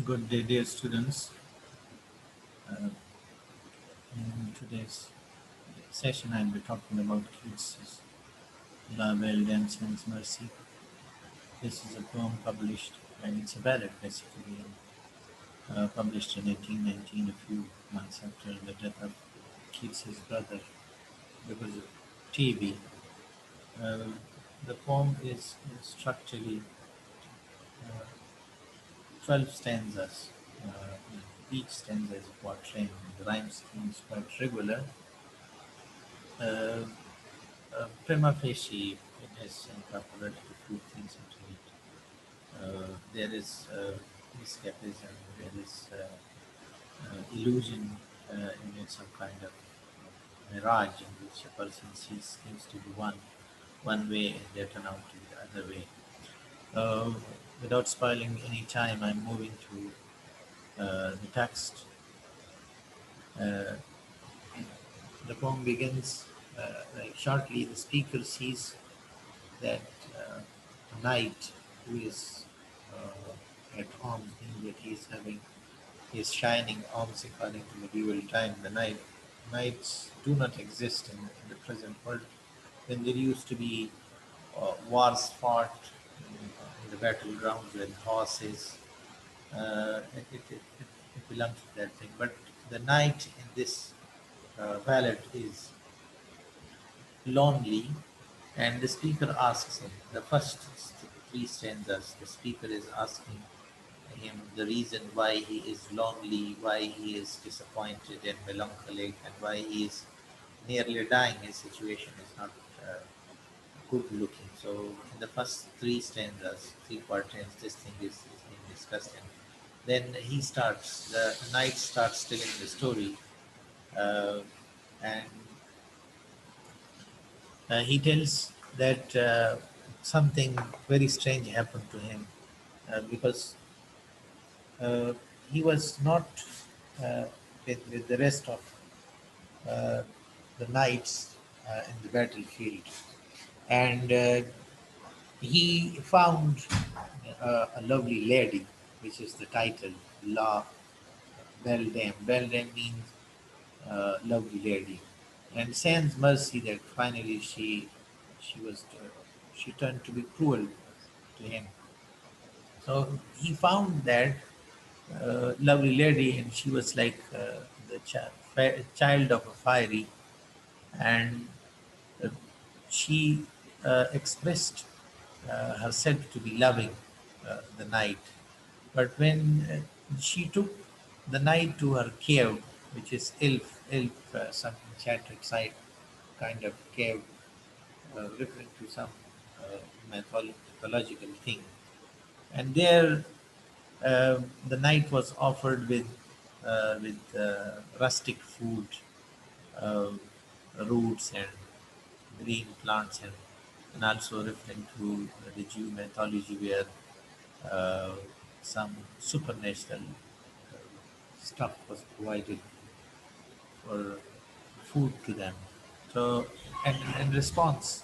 Good day, dear students. Uh, in today's session, I'll be talking about Keats's La Belle Damsel's Merci. This is a poem published, and it's a ballad basically, published in 1819, a few months after the death of Keats's brother because of TB. Uh, the poem is structurally uh, 12 stanzas. Uh, each stanza is a quatrain. The rhyme scheme is quite regular. Uh, Prima facie, it has incorporated a few things into it. There is escapism, there is illusion in it, some kind of mirage in which a person sees things to be one way and they turn out to be the other way. Uh, Without spoiling any time, I'm moving to the text. Uh, the poem begins like shortly. The speaker sees that knight who is at arms, meaning that he is having his shining arms according to medieval time. The knights do not exist in the present world. When there used to be wars fought in the battlegrounds with horses, it belongs to that thing. But the knight in this ballad is lonely, and the speaker asks him, the first three stanzas, the speaker is asking him the reason why he is lonely, why he is disappointed and melancholic, and why he is nearly dying. His situation is not good looking. So, in the first three stanzas, three quatrains, this thing is being discussed, and then the knight starts telling the story, uh, and he tells that something very strange happened to him because uh, he was not uh, with the rest of uh, the knights in the battlefield, and he found a lovely lady, which is the title, La Belle Dame. Belle Dame means lovely lady, and sans mercy that finally she was she turned to be cruel to him. So he found that lovely lady, and she was like the child of a fiery, and uh, she expressed herself to be loving the knight. But when she took the knight to her cave, which is elf, some enchanted site kind of cave, referring to some uh, mythological thing, and there the knight was offered with rustic food, uh, roots and green plants, and also referring to the Jew mythology where uh, some supernatural stuff was provided for food to them. So, and in response,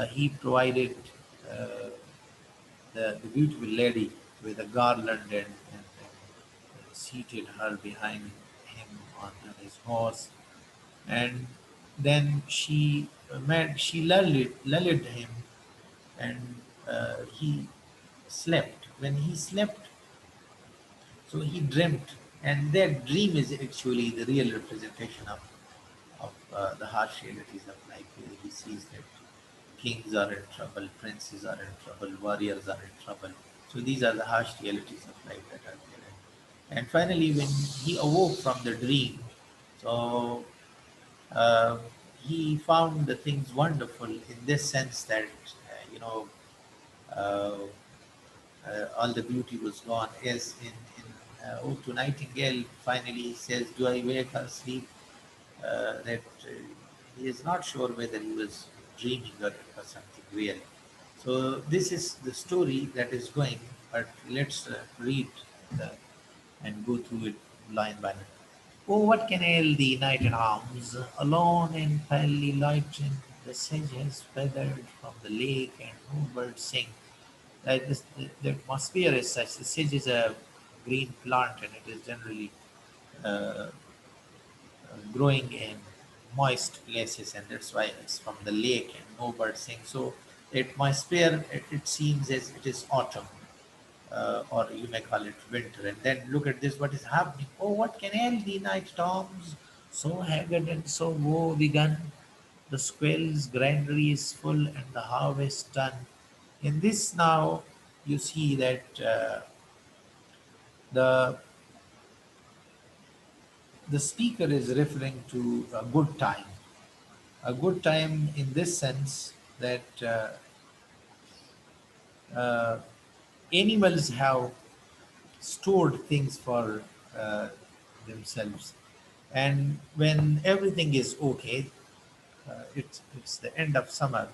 he provided uh, the beautiful lady with a garland and seated her behind him on his horse, and then she lulled him, and he slept. When he slept, so he dreamt, and that dream is actually the real representation of the harsh realities of life. Where he sees that kings are in trouble, princes are in trouble, warriors are in trouble. So these are the harsh realities of life that are there. And finally, when he awoke from the dream, so uh, he found the things wonderful in this sense that uh, all the beauty was gone. As in Ode to Nightingale, finally he says, "Do I wake or sleep?" That he is not sure whether he was dreaming or something real. So this is the story that is going, but let's read the, and go through it line by line. Oh, what can ail thee, knight in arms, alone and palely loitering? The sedge has feathered from the lake, and no birds sing. Like this, the atmosphere is such. The sedge is a green plant, and it is generally uh, growing in moist places, and that's why it's from the lake and no bird sings. So atmosphere, it seems as it is autumn, or you may call it winter. And then look at this, what is happening? Oh, what can ail thee, night storms? So haggard and so woe begun. The squirrel's granary is full and the harvest done. In this now, you see that the the speaker is referring to a good time. A good time in this sense that uh, animals have stored things for uh, themselves. And when everything is okay, it's the end of summer,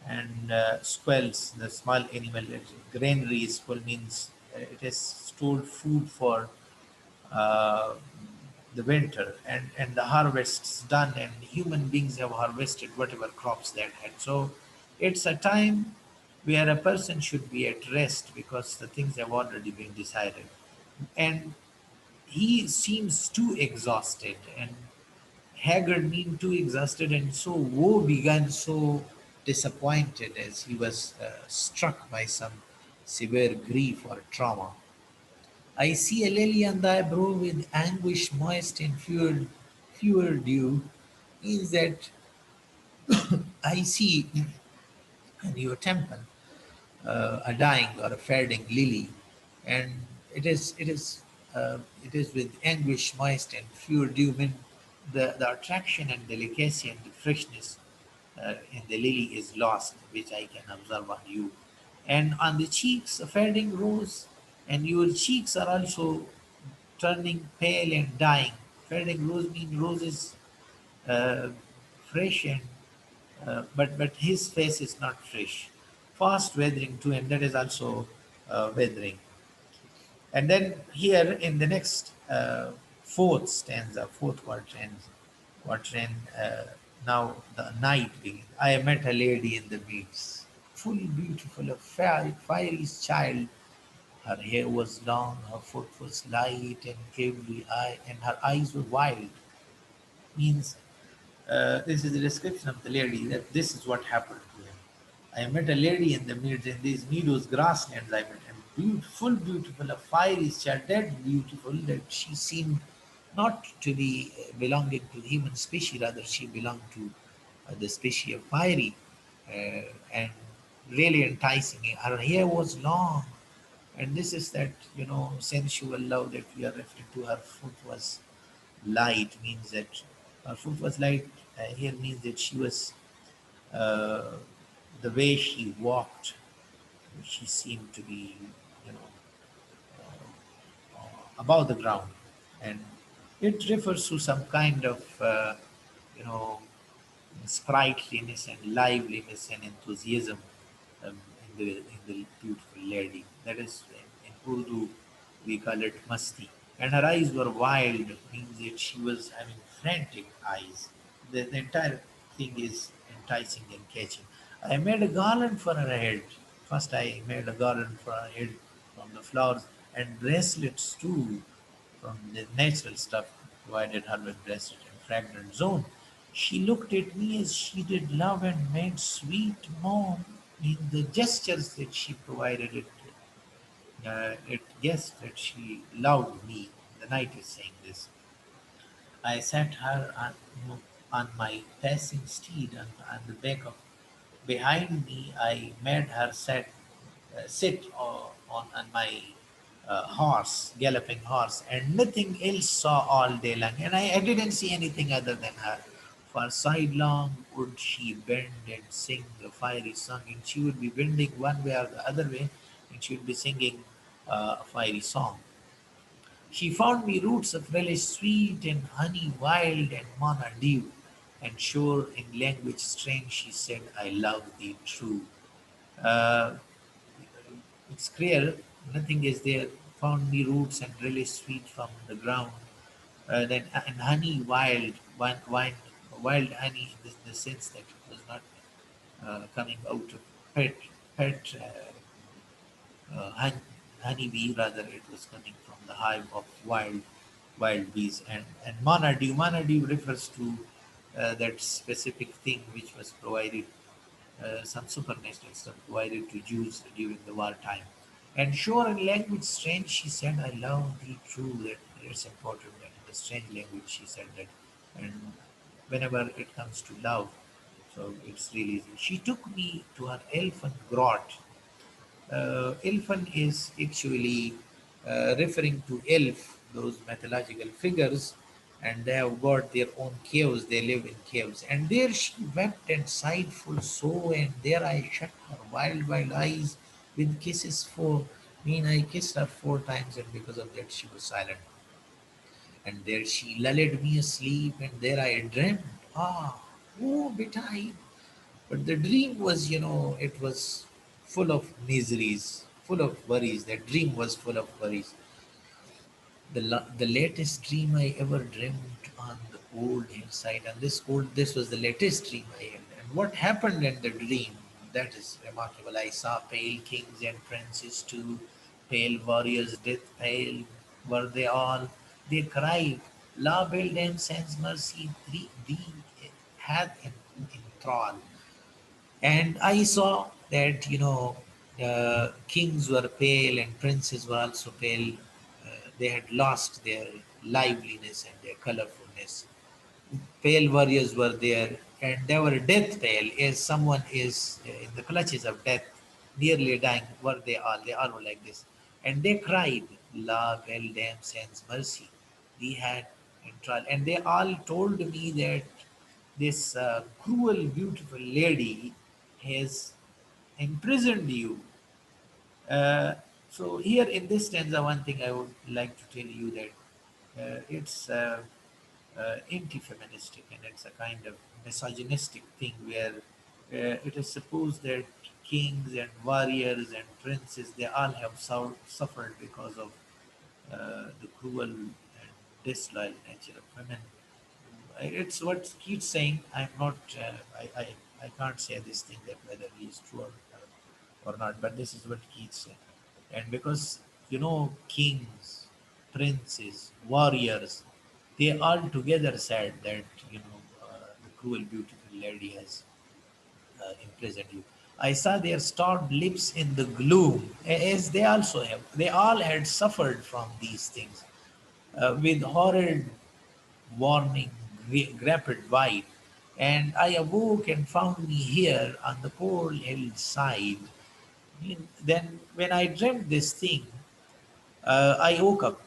and squirrels, the small animal, granary is full, means it has stored food for uh, the winter, and the harvest's done, and human beings have harvested whatever crops they had. So it's a time where a person should be at rest because the things have already been decided. And he seems too exhausted, and haggard mean too exhausted, and so woe began, so disappointed as he was struck by some severe grief or trauma. I see a lily on thy brow with anguish moist in fewer dew, means that I see in your temple a dying or a fading lily, and it is with anguish moist and pure dew. When the attraction and delicacy and the freshness in the lily is lost, which I can observe on you, and on the cheeks a fading rose, and your cheeks are also turning pale and dying. Fading rose means rose is uh, fresh, and but his face is not fresh. Fast weathering too, and that is also weathering. And then here in the next fourth stanza, fourth quatrain, now the night begins. I met a lady in the meads, full beautiful, a fiery child. Her hair was long, her foot was light, and every eye, and her eyes were wild. Means this is a description of the lady, that this is what happened to him. I met a lady in the meads, in these meadows, grasslands. I met him, beautiful, beautiful, a fiery child, that beautiful that she seemed not to be belonging to the human species, rather she belonged to the species of fiery, and really enticing. Her hair was long, and this is that, sensual love that we are referring to. Her foot was light, means that her foot was light here means that she was uh, the way she walked, she seemed to be, you know, above the ground, and it refers to some kind of, you know, sprightliness and liveliness and enthusiasm in the beautiful lady. That is, in Urdu, we call it masti. And her eyes were wild, means that she was having frantic eyes. The entire thing is enticing and catching. I made a garland for her head. First, I made a garland for her head from the flowers, and bracelets too, from the natural stuff provided her with bracelet and fragrant zone. She looked at me as she did love and made sweet moan. In the gestures that she provided, it guessed that she loved me. The night is saying this. I sat her on my passing steed, on the back of behind me. I made her sit on my horse, galloping horse, and nothing else saw all day long. And I didn't see anything other than her. For sidelong would she bend and sing a fiery song, and she would be bending one way or the other way, and she would be singing a fiery song. She found me roots of relish sweet and honey wild and manna dew, and sure in language strange she said, I love thee true. Uh, it's clear, nothing is there. Found me roots and relish sweet from the ground. Then and honey wild honey in the sense that it was not coming out of pet honey. honeybee, rather it was coming from the hive of wild bees. And monardew refers to that specific thing which was provided, some supernatural stuff provided to Jews during the wartime. And sure, in language strange, she said, I love thee true. That it's important that in the strange language she said that. And whenever it comes to love, so it's really easy. She took me to her elfin grot. Elfin is actually referring to elf, those mythological figures, and they have got their own caves. They live in caves, and there she wept and sighed full so, and there I shut her wild eyes with kisses for. Mean I kissed her 4 times, and because of that she was silent. And there she lulled me asleep, and there I dreamt. Ah, oh, betide. But the dream was, it was full of miseries, full of worries. That dream was full of worries. The latest dream I ever dreamt on the old hillside, and this was the latest dream I had. And what happened in the dream? That is remarkable. I saw pale kings and princes too, pale warriors, death pale were they all. They cried, "La Belle Dame sends mercy, thee hath in thrall." And I saw that, kings were pale and princes were also pale. They had lost their liveliness and their colorfulness. Pale warriors were there, and they were death pale, as someone is in the clutches of death, nearly dying. Were they all? They all were like this. And they cried, La Belle Dame sends mercy. We had in trial. And they all told me that this cruel, beautiful lady has imprisoned you. Uh, so here in this stanza, one thing I would like to tell you that it's anti-feministic, and it's a kind of misogynistic thing where it is supposed that kings and warriors and princes, they all have suffered because of the cruel and disloyal nature of women. It's what Keats saying. I'm not. I can't say this thing that whether he is true or not. But this is what Keats said. And because kings, princes, warriors, they all together said that the cruel, beautiful lady has imprisoned you. I saw their starved lips in the gloom, as they also have. They all had suffered from these things with horrid warning grappled wide, and I awoke and found me here on the cold hillside. Then, when I dreamt this thing, I woke up,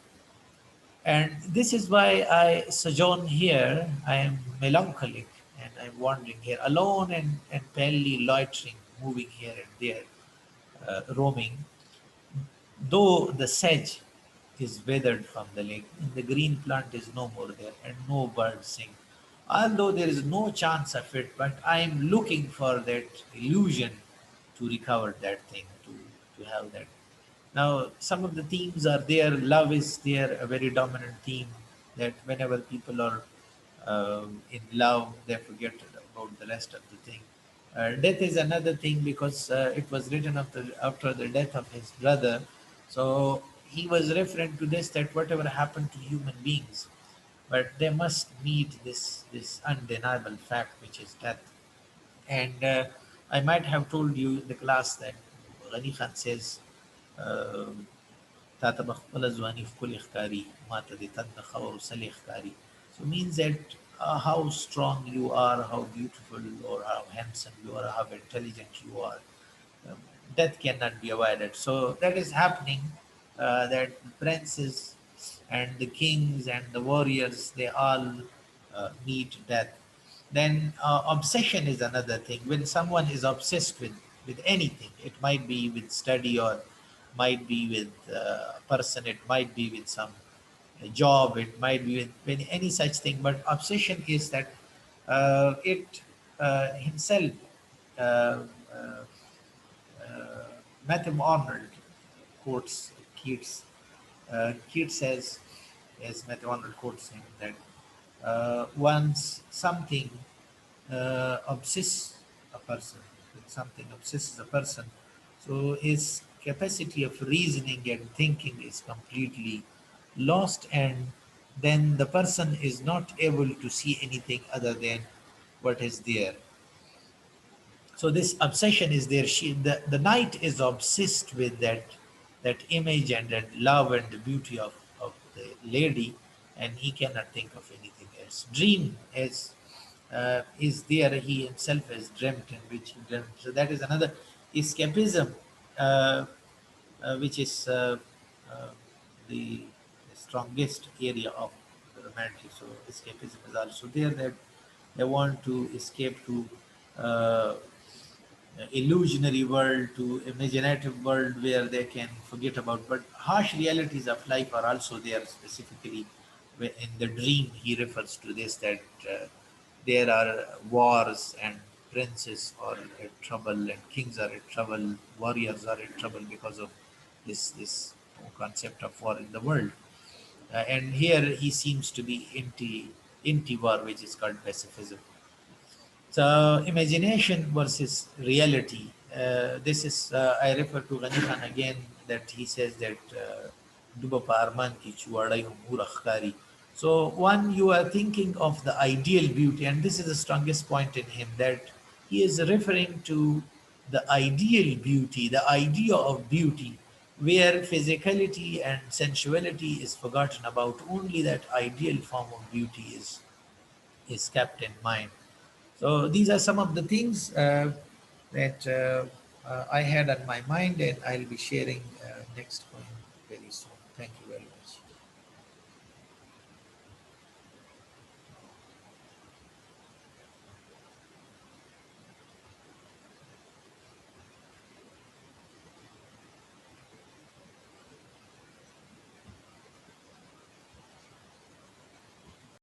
and this is why I sojourn here. I am melancholic, and I'm wandering here alone and palely loitering, moving here and there, roaming. Though the sedge is withered from the lake, and the green plant is no more there, and no birds sing. Although there is no chance of it, but I am looking for that illusion to recover that thing, to have that. Now, some of the themes are there. Love is there, a very dominant theme, that whenever people are in love, they forget about the rest of the thing. Death is another thing because it was written after the death of his brother. So he was referring to this, that whatever happened to human beings, but they must meet this undeniable fact, which is death. And I might have told you in the class that Ghani Khan says, "تا ته به خپله ځواني ښکلې ښکاري ما ته د تن د خاورو سلې ښکاري." So means that how strong you are, how beautiful or how handsome you are, how intelligent you are, um, death cannot be avoided. So that is happening, that the princes and the kings and the warriors, they all meet death. Then obsession is another thing. When someone is obsessed with anything, it might be with study, or might be with a person, it might be with some job, it might be with any such thing. But obsession is that it himself, uh, uh, Matthew Arnold quotes Keats. Keats says, as Matthew Arnold quotes him, that once something obsesses a person, when something obsesses a person, so his capacity of reasoning and thinking is completely lost, and then the person is not able to see anything other than what is there. So this obsession is there. The knight is obsessed with that image and that love and the beauty of the lady, and he cannot think of anything else. Dream is there. He himself has dreamt, in which he dreamt. So that is another escapism, uh, which is uh, the strongest area of the romantic. So escapism is also there, that they want to escape to uh, illusionary world, to imaginative world where they can forget about. But harsh realities of life are also there. Specifically, in the dream, he refers to this, that there are wars and princes are in trouble and kings are in trouble, warriors are in trouble because of this concept of war in the world. And here he seems to be anti war, which is called pacifism. So imagination versus reality. This is I refer to Ghani Khan again, that he says that "Duba pa arman ki chuwadai ho murakh kari." So one, you are thinking of the ideal beauty, and this is the strongest point in him, that he is referring to the ideal beauty, the idea of beauty, where physicality and sensuality is forgotten about. Only that ideal form of beauty is kept in mind. So these are some of the things that I had on my mind, and I'll be sharing next point very soon. Thank you very much.